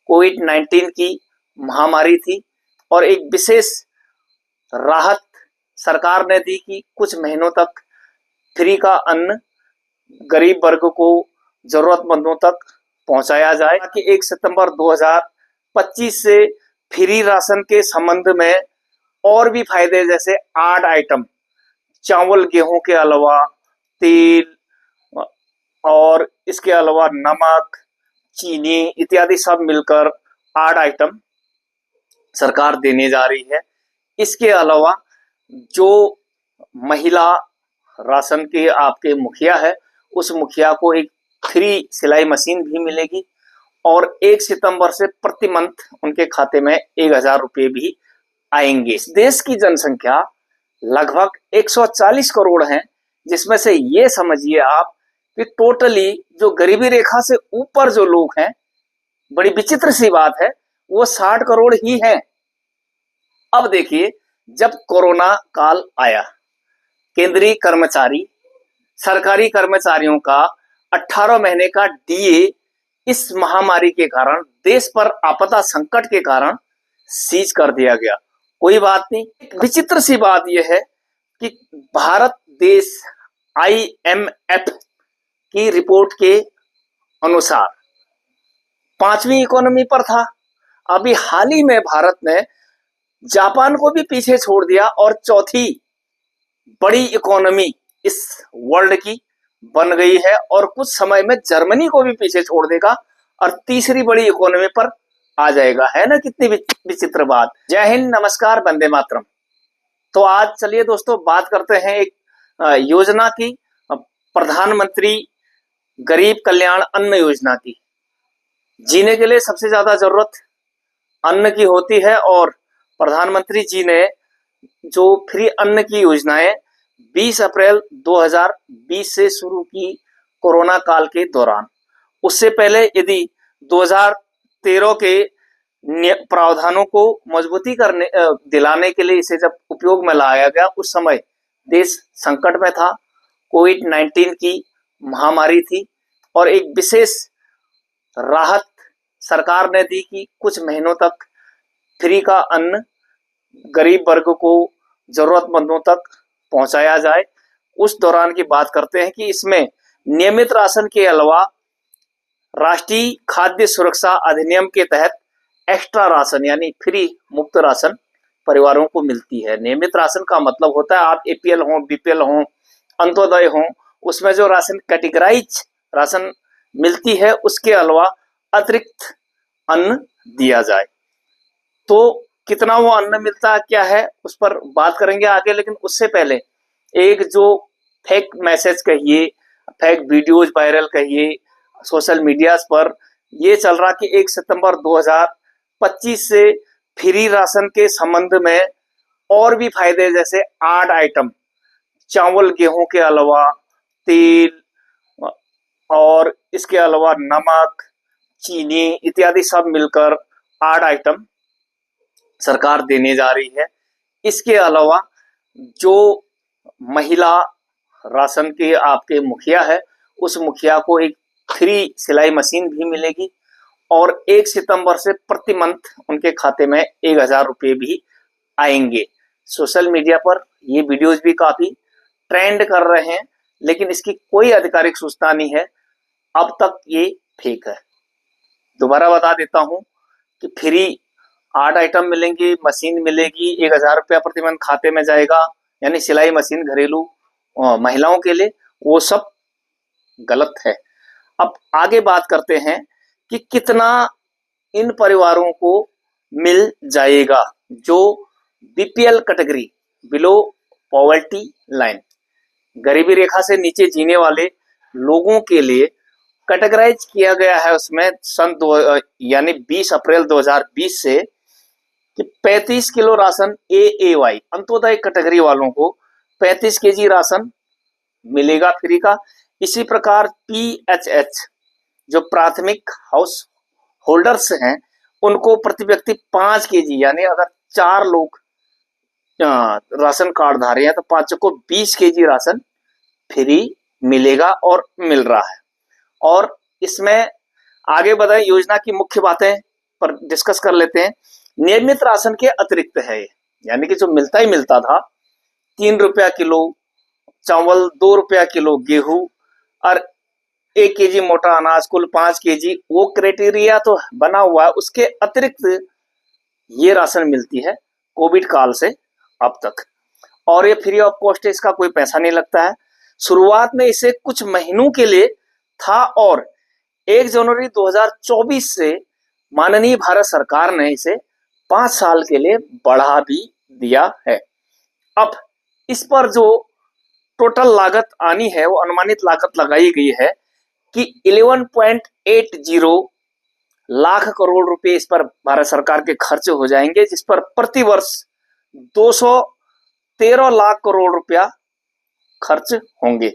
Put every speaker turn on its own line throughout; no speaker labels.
कोविड-19 की महामारी थी और एक विशेष राहत सरकार ने दी कि कुछ महीनों तक फ्री का अन्न गरीब वर्ग को, जरूरतमंदों तक पहुंचाया जाए ताकि 1 सितंबर 2025 से फ्री राशन के संबंध में और भी फायदे, जैसे 8 आइटम चावल गेहूं के अलावा तेल और इसके अलावा नमक, चीनी इत्यादि सब मिलकर 8 आइटम सरकार देने जा रही है। इसके अलावा जो महिला राशन के आपके मुखिया है, उस मुखिया को एक फ्री सिलाई मशीन भी मिलेगी और 1 सितंबर से प्रति मंथ उनके खाते में 1000 रुपये भी आएंगे। इस देश की जनसंख्या लगभग 140 करोड़ है, जिसमें से ये समझिए आप कि टोटली जो गरीबी रेखा से ऊपर जो लोग हैं, बड़ी विचित्र सी बात है, वो 60 करोड़ ही हैं। अब देखिए, जब कोरोना काल आया, केंद्रीय कर्मचारी, सरकारी कर्मचारियों का 18 महीने का डीए इस महामारी के कारण, देश पर आपदा संकट के कारण सीज कर दिया गया। कोई बात नहीं, विचित्र सी बात यह है कि भारत देश IMF की रिपोर्ट के अनुसार 5वीं इकोनॉमी पर था। अभी हाल ही में भारत ने जापान को भी पीछे छोड़ दिया और चौथी बड़ी इकोनॉमी इस वर्ल्ड की बन गई है और कुछ समय में जर्मनी को भी पीछे छोड़ देगा और तीसरी बड़ी इकोनॉमी पर आ जाएगा। है ना कितनी विचित्र बात। जय हिंद, नमस्कार, वंदे मातरम। तो आज चलिए दोस्तों बात करते हैं एक योजना की, प्रधानमंत्री गरीब कल्याण अन्न योजना की। जीने के लिए सबसे ज्यादा जरूरत अन्न की होती है और प्रधानमंत्री जी ने जो फ्री अन्न की योजनाएं 20 अप्रैल 2020 से शुरू की कोरोना काल के दौरान, उससे पहले यदि 2013 के प्रावधानों को मजबूती दिलाने के लिए इसे जब उपयोग में लाया गया, उस समय देश संकट में था, कोविड-19 की महामारी थी और एक विशेष राहत सरकार ने दी कि कुछ महीनों तक फ्री का अन्न गरीब वर्ग को, जरूरतमंदों तक पहुंचाया जाए। उस दौरान की बात करते हैं कि इसमें नियमित राशन के अलावा राष्ट्रीय खाद्य सुरक्षा अधिनियम के तहत एक्स्ट्रा राशन यानी फ्री मुफ्त राशन परिवारों को मिलती है। नियमित राशन का मतलब होता है आप APL हो, BPL हो, अंत्योदय हो, उसमें जो राशन कैटेगराइज राशन मिलती है, उसके अलावा अतिरिक्त अन्न दिया जाए। तो कितना वो अन्न मिलता है, क्या है, उस पर बात करेंगे आगे। लेकिन उससे पहले एक जो फेक मैसेज कहिए, फेक वीडियोज वायरल कहिए, सोशल मीडिया पर ये चल रहा कि 1 सितंबर 2025 से फ्री राशन के संबंध में और भी फायदे, जैसे 8 आइटम चावल गेहूं के अलावा तेल और इसके अलावा नमक, चीनी इत्यादि सब मिलकर 8 आइटम सरकार देने जा रही है। इसके अलावा जो महिला राशन के आपके मुखिया है, उस मुखिया को एक फ्री सिलाई मशीन भी मिलेगी और 1 सितंबर से प्रति मंथ उनके खाते में 1000 रुपये भी आएंगे। सोशल मीडिया पर ये वीडियोज भी काफी ट्रेंड कर रहे हैं, लेकिन इसकी कोई आधिकारिक सूचना नहीं है, अब तक ये फेक है। दोबारा बता देता हूं कि फ्री 8 आइटम मिलेंगे, मशीन मिलेगी, 1000 रुपया प्रति मंथ खाते में जाएगा, यानी सिलाई मशीन घरेलू महिलाओं के लिए, वो सब गलत है। अब आगे बात करते हैं कि कितना इन परिवारों को मिल जाएगा। जो BPL category, below poverty line, गरीबी रेखा से नीचे जीने वाले लोगों के लिए कैटेगराइज किया गया है उसमें यानी 20 अप्रैल 2020 से कि 35 kilo ration AAY Antyodaya category वालों को 35 केजी राशन मिलेगा फ्री का। इसी प्रकार PHH जो प्राथमिक हाउस होल्डर्स हैं, उनको प्रति व्यक्ति 5 केजी, यानी अगर 4 लोग राशन कार्ड धारी हैं तो 5 को 20 केजी राशन फ्री मिलेगा और मिल रहा है। और इसमें आगे बढ़े योजना की मुख्य बातें पर डिस्कस कर लेते हैं। नियमित राशन के अतिरिक्त है ये, यानी कि जो मिलता ही मिलता था, 3 रुपया किलो चावल, 2 रुपया किलो गेहूं और 1 केजी मोटा अनाज, कुल 5 केजी, वो क्राइटेरिया तो बना हुआ है। उसके अतिरिक्त ये राशन मिलती है कोविड काल से अब तक, और ये फ्री ऑफ कॉस्ट है, इसका कोई पैसा नहीं लगता है। शुरुआत में इसे कुछ महीनों के लिए था और 1 जनवरी 2024 से माननीय भारत सरकार ने इसे 5 साल के लिए बढ़ा भी दिया है। अब इस पर जो टोटल लागत आनी है, वो अनुमानित लागत लगाई गई है कि 11.80 लाख करोड़ रुपए इस पर भारत सरकार के खर्च हो जाएंगे, जिस पर प्रति वर्ष 213 लाख करोड़ रुपया खर्च होंगे,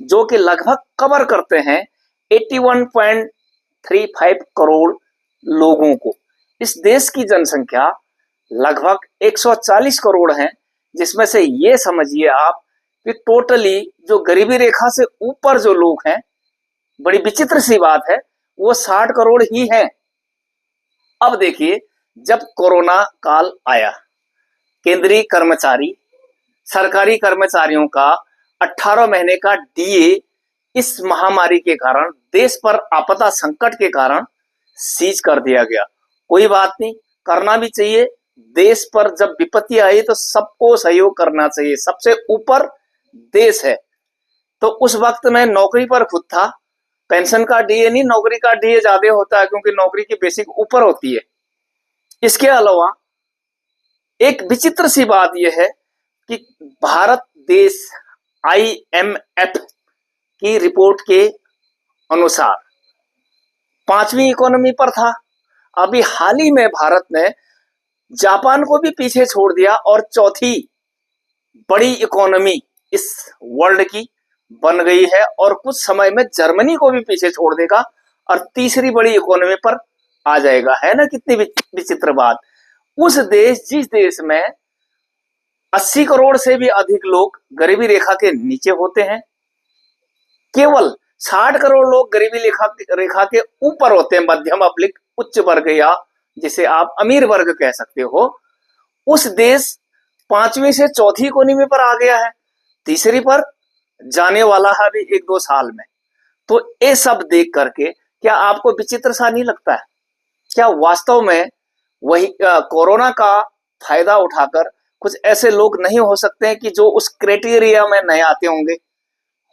जो कि लगभग कवर करते हैं 81.35 करोड़ लोगों को। इस देश की जनसंख्या लगभग 140 करोड़ है, जिसमें से ये समझिए आप कि टोटली जो गरीबी रेखा से ऊपर जो लोग हैं, बड़ी विचित्र सी बात है, वो 60 करोड़ ही हैं। अब देखिए, जब कोरोना काल आया, केंद्रीय कर्मचारी, सरकारी कर्मचारियों का 18 महीने का डीए इस महामारी के कारण, देश पर आपदा संकट के कारण सीज कर दिया गया। कोई बात नहीं, करना भी चाहिए। देश पर जब विपत्ति आई तो सबको सहयोग करना चाहिए, सबसे ऊपर देश है। तो उस वक्त मैं नौकरी पर खुद था, पेंशन का डीए नहीं, नौकरी का डीए ज्यादा होता है, क्योंकि नौकरी की बेसिक ऊपर होती है। इसके अलावा एक विचित्र सी बात यह है कि भारत देश IMF की रिपोर्ट के अनुसार 5वीं इकोनॉमी पर था। अभी हाल ही में भारत ने जापान को भी पीछे छोड़ दिया और चौथी बड़ी इकोनॉमी इस वर्ल्ड की बन गई है, और कुछ समय में जर्मनी को भी पीछे छोड़ देगा और तीसरी बड़ी इकोनॉमी पर आ जाएगा। है ना कितनी विचित्र बात। उस देश, जिस देश में 80 करोड़ से भी अधिक लोग गरीबी रेखा के नीचे होते हैं, केवल 60 करोड़ लोग गरीबी रेखा के ऊपर होते हैं, मध्यम अब्लिक उच्च वर्ग, या जिसे आप अमीर वर्ग कह सकते हो। उस देश 5वीं से चौथी इकोनॉमी पर आ गया है, तीसरी पर जाने वाला है अभी 1-2 साल में। तो ये सब देख करके क्या आपको विचित्र सा नहीं लगता है? क्या वास्तव में वही कोरोना का फायदा उठाकर कुछ ऐसे लोग नहीं हो सकते हैं कि जो उस क्राइटेरिया में नहीं आते होंगे,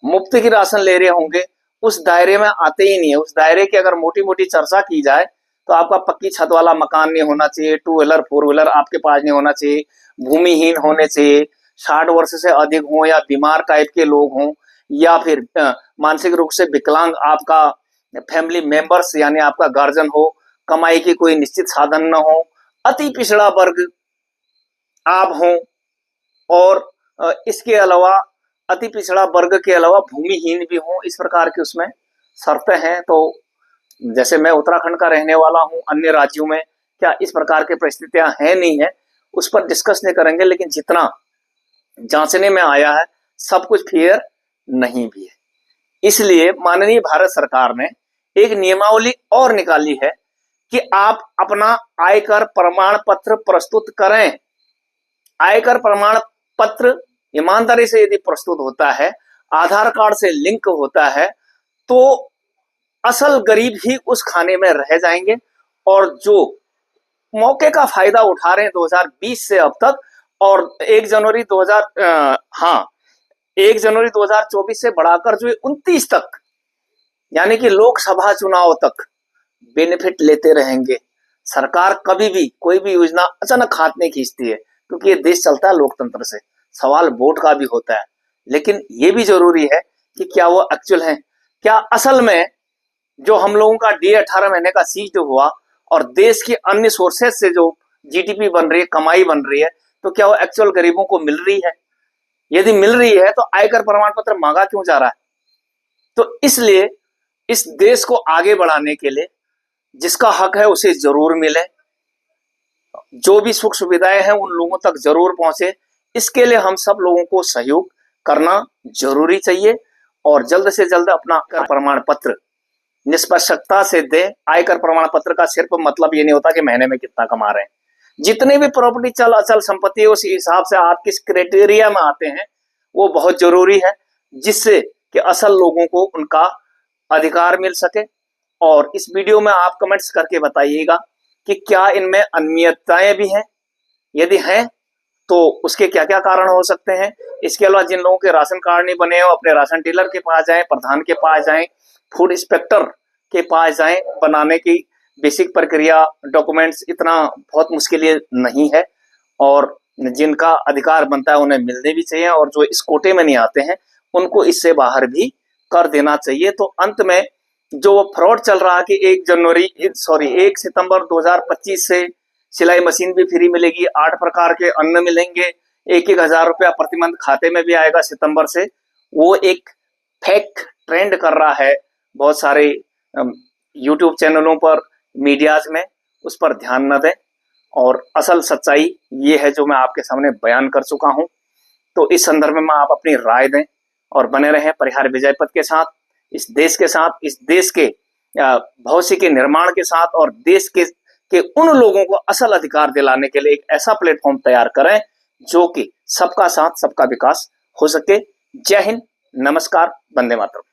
मुफ्त की राशन ले रहे होंगे, उस दायरे में आते ही नहीं है। उस दायरे की अगर मोटी मोटी चर्चा की जाए तो आपका पक्की छत वाला मकान नहीं होना चाहिए, 2 व्हीलर 4 व्हीलर आपके पास नहीं होना चाहिए, भूमिहीन होने चाहिए, 60 वर्ष से अधिक हो, या बीमार टाइप के लोग हों, या फिर मानसिक रूप से विकलांग आपका फैमिली मेंबर्स यानी आपका गार्जियन हो, कमाई की कोई निश्चित साधन न हो, अति पिछड़ा वर्ग आप हों, और इसके अलावा अति पिछड़ा वर्ग के अलावा भूमिहीन भी हों, इस प्रकार की उसमें शर्तें हैं। तो जैसे मैं उत्तराखंड का रहने वाला हूं, अन्य राज्यों में क्या इस प्रकार की परिस्थितियां हैं नहीं है, उस पर डिस्कस नहीं करेंगे, लेकिन जितना जांचने में आया है सब कुछ फेयर नहीं भी है। इसलिए माननीय भारत सरकार ने एक नियमावली और निकाली है कि आप अपना आयकर प्रमाण पत्र प्रस्तुत करें। आयकर प्रमाण पत्र ईमानदारी से यदि प्रस्तुत होता है, आधार कार्ड से लिंक होता है, तो असल गरीब ही उस खाने में रह जाएंगे, और जो मौके का फायदा उठा रहे हैं 2020 से अब तक, और 1 जनवरी 2024 से बढ़ाकर जो 29 तक, यानी कि लोकसभा चुनाव तक बेनिफिट लेते रहेंगे। सरकार कभी भी कोई भी योजना अचानक हाथ नहीं खींचती है, क्योंकि ये देश चलता है लोकतंत्र से। सवाल वोट का भी होता है, लेकिन ये भी जरूरी है कि क्या वो एक्चुअल है, क्या असल में जो हम लोगों का डीए 18 महीने का सीज हुआ और देश की अन्य सोर्सेज से जो जीडीपी बन रही है, कमाई बन रही है, तो क्या वो एक्चुअल गरीबों को मिल रही है? यदि मिल रही है तो आयकर प्रमाण पत्र मांगा क्यों जा रहा है? तो इसलिए इस देश को आगे बढ़ाने के लिए जिसका हक है उसे जरूर मिले, जो भी सुख सुविधाएं हैं उन लोगों तक जरूर पहुंचे। इसके लिए हम सब लोगों को सहयोग करना जरूरी चाहिए, और जल्द से जल्द अपना प्रमाण पत्र निष्पक्षता से दे। आयकर प्रमाण पत्र का सिर्फ मतलब ये नहीं होता कि महीने में कितना कमा रहे हैं। जितने भी प्रॉपर्टी चल अचल संपत्ति उस हिसाब से आप किस क्राइटेरिया में आते हैं वो बहुत जरूरी है, जिससे कि असल लोगों को उनका अधिकार मिल सके। और इस वीडियो में आप कमेंट्स करके बताइएगा कि क्या इनमें अनियमितताएं भी हैं, यदि हैं तो उसके क्या क्या कारण हो सकते हैं। इसके अलावा जिन लोगों के राशन कार्ड नहीं बने हो अपने राशन डीलर के पास जाएं, प्रधान के पास जाएं, फूड इंस्पेक्टर के पास जाएं। बनाने की बेसिक प्रक्रिया, डॉक्यूमेंट्स इतना बहुत मुश्किल ये नहीं है, और जिनका अधिकार बनता है उन्हें मिलने भी चाहिए, और जो इस कोटे में नहीं आते हैं उनको इससे बाहर भी कर देना चाहिए। तो अंत में जो फ्रॉड चल रहा है कि 1 सितंबर 2025 से सिलाई मशीन भी फ्री मिलेगी, 8 प्रकार के अन्न मिलेंगे, 1,000 रुपया प्रति मंथ खाते में भी आएगा सितंबर से, वो एक फेक ट्रेंड कर रहा है बहुत सारे यूट्यूब चैनलों पर, मीडियाज में। उस पर ध्यान न दें, और असल सच्चाई ये है जो मैं आपके सामने बयान कर चुका हूं। तो इस संदर्भ में आप अपनी राय दें और बने रहें परिहार विजय पथ के साथ, इस देश के साथ, इस देश के भविष्य के निर्माण के साथ, और देश के उन लोगों को असल अधिकार दिलाने के लिए एक ऐसा प्लेटफॉर्म तैयार करें जो कि सबका साथ सबका विकास हो सके। जय हिंद, नमस्कार, वंदे मातरम।